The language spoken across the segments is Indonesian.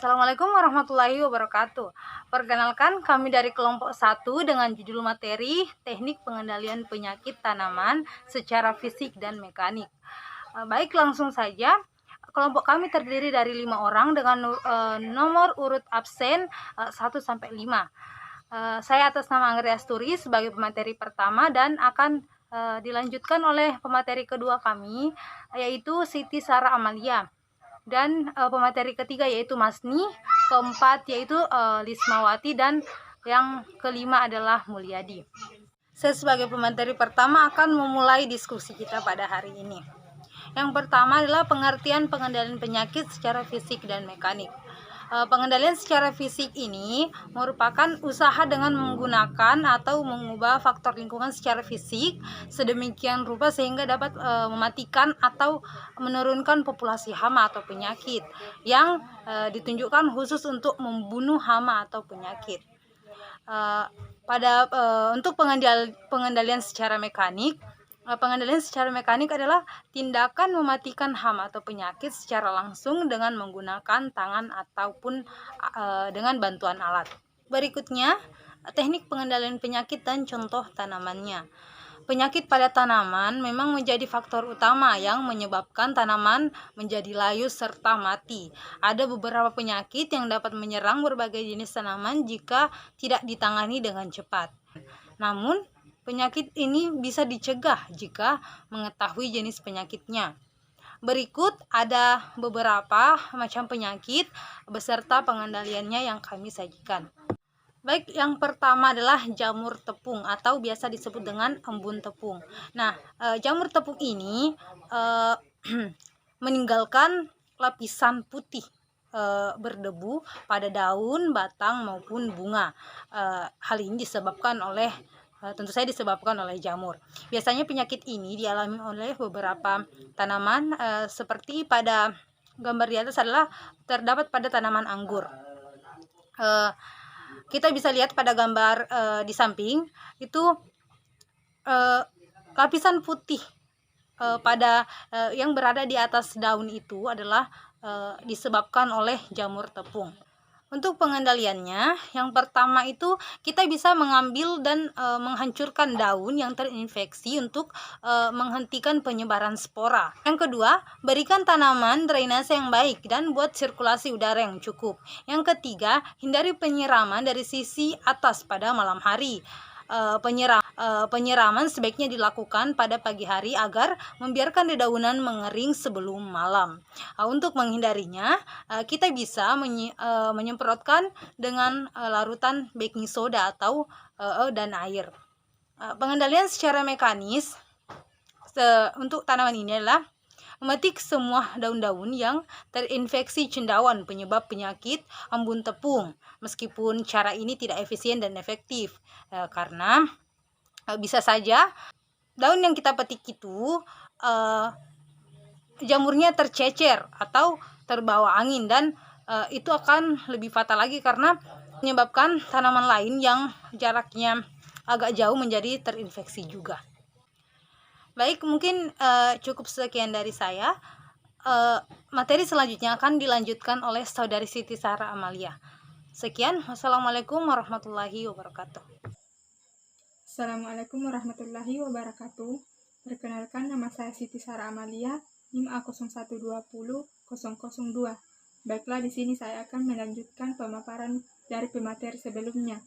Assalamualaikum warahmatullahi wabarakatuh. Perkenalkan, kami dari kelompok 1 dengan judul materi Teknik Pengendalian Penyakit Tanaman secara Fisik dan Mekanik. Baik, langsung saja. Kelompok kami terdiri dari 5 orang dengan nomor urut absen 1 sampai 5. Saya atas nama Anggri Asturi sebagai pemateri pertama dan akan dilanjutkan oleh pemateri kedua kami, yaitu Siti Sarah Amalia. Dan pemateri ketiga yaitu Masni, keempat yaitu Lismawati, dan yang kelima adalah Mulyadi. Saya sebagai pemateri pertama akan memulai diskusi kita pada hari ini. Yang pertama adalah pengertian pengendalian penyakit secara fisik dan mekanik. Pengendalian secara fisik ini merupakan usaha dengan menggunakan atau mengubah faktor lingkungan secara fisik sedemikian rupa sehingga dapat mematikan atau menurunkan populasi hama atau penyakit yang ditunjukkan khusus untuk membunuh hama atau penyakit. Untuk pengendalian secara mekanik, pengendalian secara mekanik adalah tindakan mematikan hama atau penyakit secara langsung dengan menggunakan tangan ataupun dengan bantuan alat. Berikutnya, teknik pengendalian penyakit dan contoh tanamannya. Penyakit pada tanaman memang menjadi faktor utama yang menyebabkan tanaman menjadi layu serta mati. Ada beberapa penyakit yang dapat menyerang berbagai jenis tanaman jika tidak ditangani dengan cepat. Namun, penyakit ini bisa dicegah jika mengetahui jenis penyakitnya. Berikut ada beberapa macam penyakit beserta pengendaliannya yang kami sajikan. Baik, yang pertama adalah jamur tepung atau biasa disebut dengan embun tepung. Nah, jamur tepung ini meninggalkan lapisan putih berdebu pada daun, batang maupun bunga. Hal ini disebabkan oleh tentu saja disebabkan oleh jamur. Biasanya penyakit ini dialami oleh beberapa tanaman seperti pada gambar di atas adalah terdapat pada tanaman anggur. Kita bisa lihat pada gambar di samping itu lapisan putih pada yang berada di atas daun itu adalah disebabkan oleh jamur tepung. Untuk pengendaliannya, yang pertama itu kita bisa mengambil dan menghancurkan daun yang terinfeksi untuk menghentikan penyebaran spora. Yang kedua, berikan tanaman drainase yang baik dan buat sirkulasi udara yang cukup. Yang ketiga, hindari penyiraman dari sisi atas pada malam hari. Penyiraman sebaiknya dilakukan pada pagi hari agar membiarkan dedaunan mengering sebelum malam. Untuk menghindarinya, kita bisa menyemprotkan dengan larutan baking soda atau dan air. Pengendalian secara mekanis untuk tanaman ini adalah memetik semua daun-daun yang terinfeksi cendawan penyebab penyakit embun tepung. Meskipun cara ini tidak efisien dan efektif, karena bisa saja daun yang kita petik itu jamurnya tercecer atau terbawa angin, dan itu akan lebih fatal lagi karena menyebabkan tanaman lain yang jaraknya agak jauh menjadi terinfeksi juga. Baik, mungkin cukup sekian dari saya. Materi selanjutnya akan dilanjutkan oleh Saudari Siti Sarah Amalia. Sekian, wassalamualaikum warahmatullahi wabarakatuh. Assalamualaikum warahmatullahi wabarakatuh. Perkenalkan, nama saya Siti Sarah Amalia, NIM A01200002. Baiklah, di sini saya akan melanjutkan pemaparan dari pemateri sebelumnya.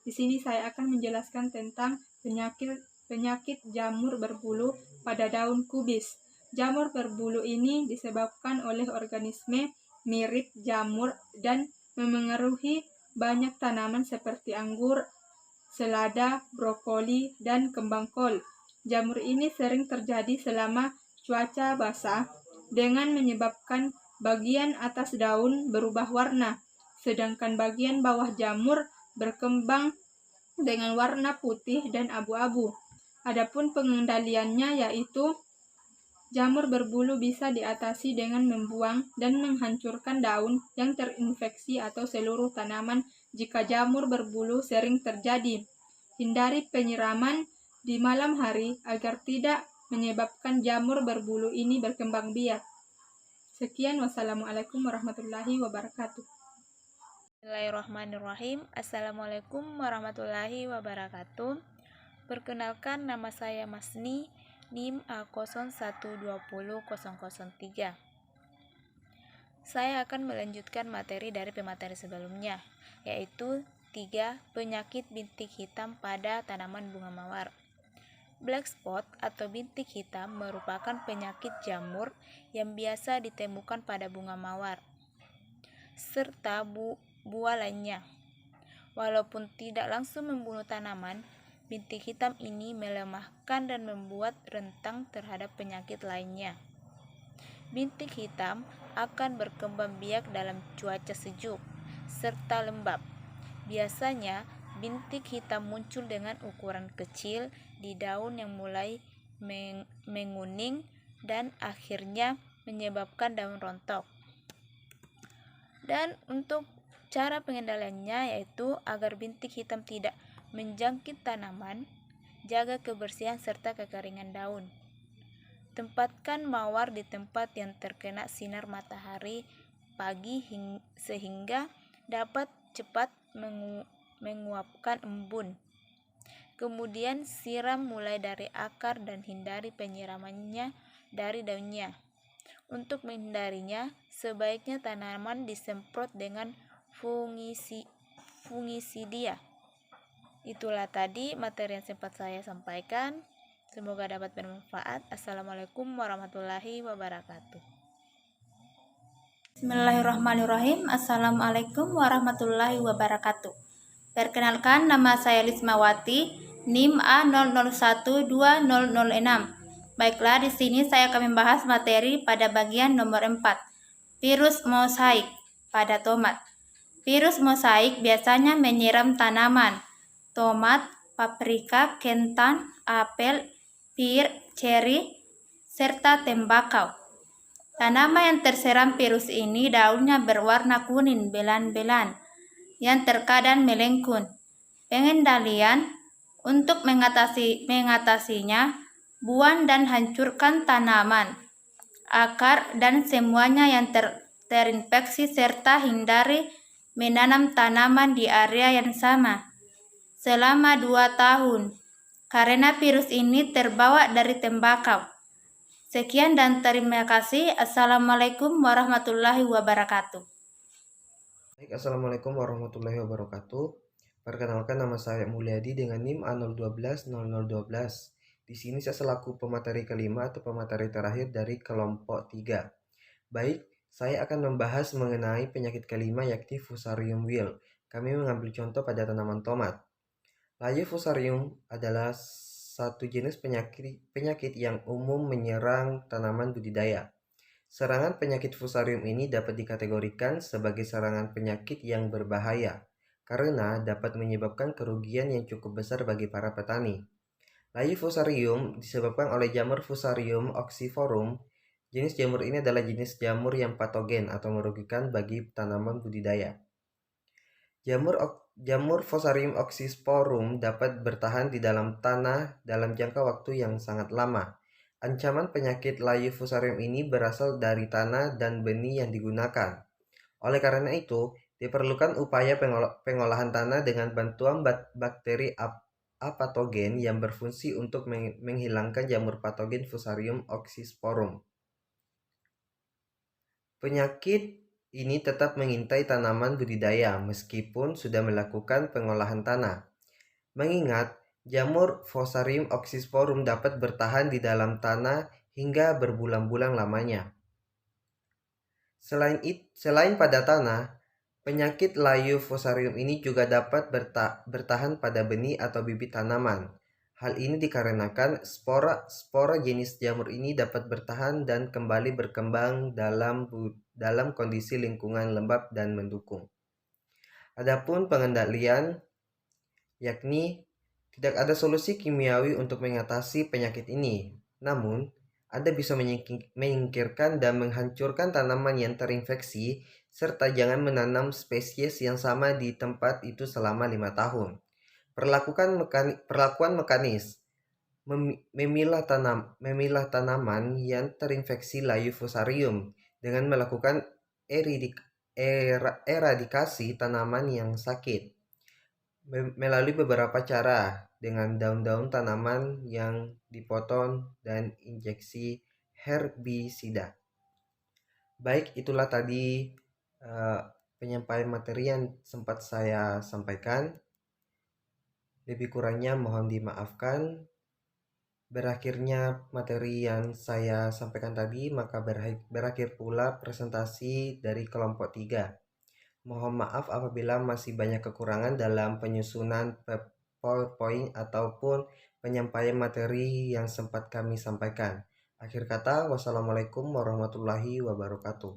Di sini saya akan menjelaskan tentang penyakit jamur berbulu pada daun kubis. Jamur berbulu ini disebabkan oleh organisme mirip jamur dan memengaruhi banyak tanaman seperti anggur, selada, brokoli, dan kembang kol. Jamur ini sering terjadi selama cuaca basah dengan menyebabkan bagian atas daun berubah warna, sedangkan bagian bawah jamur berkembang dengan warna putih dan abu-abu. Adapun pengendaliannya yaitu jamur berbulu bisa diatasi dengan membuang dan menghancurkan daun yang terinfeksi atau seluruh tanaman jika jamur berbulu sering terjadi. Hindari penyiraman di malam hari agar tidak menyebabkan jamur berbulu ini berkembang biak. Sekian, wassalamualaikum warahmatullahi wabarakatuh. Bismillahirrahmanirrahim. Assalamualaikum warahmatullahi wabarakatuh. Perkenalkan, nama saya Masni, NIM A01200003. Saya akan melanjutkan materi dari pemateri sebelumnya, yaitu 3 penyakit bintik hitam pada tanaman bunga mawar. Black spot atau bintik hitam merupakan penyakit jamur yang biasa ditemukan pada bunga mawar serta buah lainnya. Walaupun tidak langsung membunuh tanaman, bintik hitam ini melemahkan dan membuat rentan terhadap penyakit lainnya. Bintik hitam akan berkembang biak dalam cuaca sejuk serta lembab. Biasanya, bintik hitam muncul dengan ukuran kecil di daun yang mulai menguning dan akhirnya menyebabkan daun rontok. Dan untuk cara pengendaliannya yaitu agar bintik hitam tidak menjangkit tanaman, jaga kebersihan serta kekeringan daun. Tempatkan mawar di tempat yang terkena sinar matahari pagi sehingga dapat cepat menguapkan embun. Kemudian siram mulai dari akar dan hindari penyiramannya dari daunnya. Untuk menghindarinya, sebaiknya tanaman disemprot dengan fungisida. Itulah tadi materi yang sempat saya sampaikan. Semoga dapat bermanfaat. Assalamualaikum warahmatullahi wabarakatuh. Bismillahirrahmanirrahim. Assalamualaikum warahmatullahi wabarakatuh. Perkenalkan, nama saya Lismawati, NIM A00120006. Baiklah, di sini saya akan membahas materi pada bagian nomor 4, virus mosaik pada tomat. Virus mosaik biasanya menyerang tanaman tomat, paprika, kentan, apel, pir, ceri, serta tembakau. Tanaman yang terserang virus ini daunnya berwarna kuning belan-belan yang terkadang melengkung. Pengendalian untuk mengatasinya, buang dan hancurkan tanaman, akar, dan semuanya yang terinfeksi serta hindari menanam tanaman di area yang sama selama 2 tahun karena virus ini terbawa dari tembakau. Sekian dan terima kasih. Assalamualaikum warahmatullahi wabarakatuh. Baik, Assalamualaikum warahmatullahi wabarakatuh. Perkenalkan, nama saya Mulyadi dengan NIM A0120012. Di sini saya selaku pemateri kelima atau pemateri terakhir dari kelompok 3. Baik, saya akan membahas mengenai penyakit kelima yakni Fusarium wilt. Kami mengambil contoh pada tanaman tomat. Layu Fusarium adalah satu jenis penyakit yang umum menyerang tanaman budidaya. Serangan penyakit Fusarium ini dapat dikategorikan sebagai serangan penyakit yang berbahaya karena dapat menyebabkan kerugian yang cukup besar bagi para petani. Layu Fusarium disebabkan oleh jamur Fusarium oxyforum. Jenis jamur ini adalah jenis jamur yang patogen atau merugikan bagi tanaman budidaya. Jamur Fusarium oxysporum dapat bertahan di dalam tanah dalam jangka waktu yang sangat lama. Ancaman penyakit layu Fusarium ini berasal dari tanah dan benih yang digunakan. Oleh karena itu, diperlukan upaya pengolahan tanah dengan bantuan bakteri apatogen yang berfungsi untuk menghilangkan jamur patogen Fusarium oxysporum. Penyakit ini tetap mengintai tanaman budidaya meskipun sudah melakukan pengolahan tanah. Mengingat jamur Fusarium oxysporum dapat bertahan di dalam tanah hingga berbulan-bulan lamanya. Selain pada tanah, penyakit layu Fusarium ini juga dapat bertahan pada benih atau bibit tanaman. Hal ini dikarenakan spora jenis jamur ini dapat bertahan dan kembali berkembang dalam kondisi lingkungan lembab dan mendukung. Adapun pengendalian, yakni tidak ada solusi kimiawi untuk mengatasi penyakit ini. Namun, Anda bisa menyingkirkan dan menghancurkan tanaman yang terinfeksi serta jangan menanam spesies yang sama di tempat itu selama 5 tahun. Perlakuan mekanis memilah tanaman yang terinfeksi layu Fusarium dengan melakukan eradikasi tanaman yang sakit melalui beberapa cara dengan daun-daun tanaman yang dipotong dan injeksi herbisida. Baik, itulah tadi penyampaian materi yang sempat saya sampaikan. Lebih kurangnya mohon dimaafkan. Berakhirnya materi yang saya sampaikan tadi, maka berakhir pula presentasi dari kelompok 3. Mohon maaf apabila masih banyak kekurangan dalam penyusunan PowerPoint ataupun penyampaian materi yang sempat kami sampaikan. Akhir kata, wassalamualaikum warahmatullahi wabarakatuh.